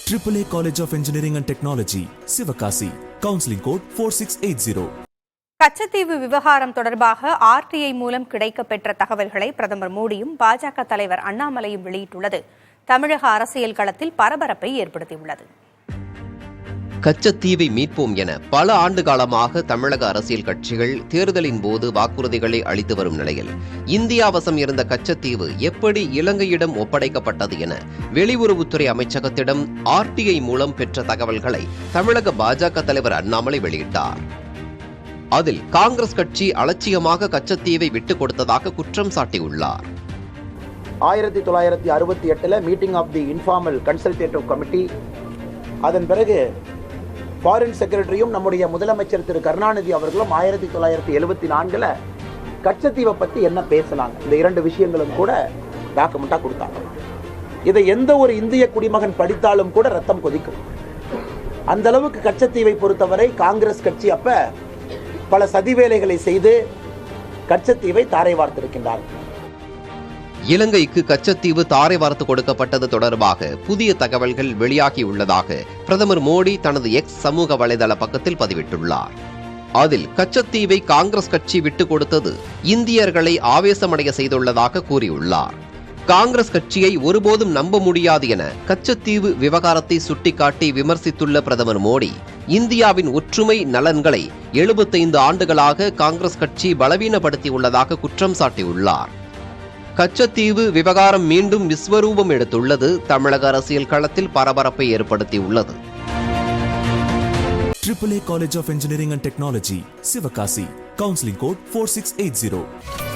AAA College of Engineering and Technology, Sivakasi. Counseling code 4680. Katchatheevu விவகாரம் தொடர்பாக RTI மூலம் கிடைக்கப்பெற்ற தகவல்களை பிரதமர் மோடியும் பாஜக தலைவர் அண்ணாமலையும் வெளியிட்டுள்ளது தமிழக அரசியல் களத்தில் பரபரப்பை ஏற்படுத்தியுள்ளது. கச்சத்தீவை மீட்போம் என பல ஆண்டு காலமாக தமிழக அரசியல் கட்சிகள் தேர்தலின் போது வாக்குறுதிகளை அளித்து வரும் நிலையில் இந்தியா வசம் இருந்த கச்சத்தீவு எப்படி இலங்கையிடம் ஒப்படைக்கப்பட்டது என வெளியுறவுத்துறை அமைச்சகத்திடம் RTI மூலம் பெற்ற தகவல்களை தமிழக பாஜக தலைவர் அண்ணாமலை வெளியிட்டார். அதில் காங்கிரஸ் கட்சி அலட்சியமாக கச்சத்தீவை விட்டுக் கொடுத்ததாக குற்றம் சாட்டியுள்ளார். 1968 meeting of the informal consultative committee, அதன் பிறகு ஃபாரின் செக்ரட்டரியும் நம்முடைய முதலமைச்சர் திரு கருணாநிதி அவர்களும் 1974 கச்சத்தீவை பற்றி என்ன பேசினாங்க, இந்த இரண்டு விஷயங்களும் கூட டாக்குமெண்டா கொடுத்தாங்க. இதை எந்த ஒரு இந்திய குடிமகன் படித்தாலும் கூட ரத்தம் கொதிக்கும். அந்த அளவுக்கு கச்சத்தீவை பொறுத்தவரை காங்கிரஸ் கட்சி அப்ப பல சதி வேலைகளை செய்து கச்சத்தீவை தாரை வார்த்திருக்கின்றார்கள். இலங்கைக்கு கச்சத்தீவு தாரை வார்த்து கொடுக்கப்பட்டது தொடர்பாக புதிய தகவல்கள் வெளியாகியுள்ளதாக பிரதமர் மோடி தனது X சமூக வலைதள பக்கத்தில் பதிவிட்டுள்ளார். அதில் கச்சத்தீவை காங்கிரஸ் கட்சி விட்டுக் கொடுத்தது இந்தியர்களை ஆவேசமடைய செய்துள்ளதாக கூறியுள்ளார். காங்கிரஸ் கட்சியை ஒருபோதும் நம்ப முடியாது என கச்சத்தீவு விவகாரத்தை சுட்டிக்காட்டி விமர்சித்துள்ள பிரதமர் மோடி, இந்தியாவின் ஒற்றுமை நலன்களை 75 ஆண்டுகளாக காங்கிரஸ் கட்சி பலவீனப்படுத்தியுள்ளதாக குற்றம் சாட்டியுள்ளார். கச்சத்தீவு விவகாரம் மீண்டும் விஸ்வரூபம் எடுத்துள்ளது தமிழக அரசியல் களத்தில் பரபரப்பை ஏற்படுத்தியுள்ளது. AAA College of Engineering and Technology, Sivakasi. Counseling code 4680.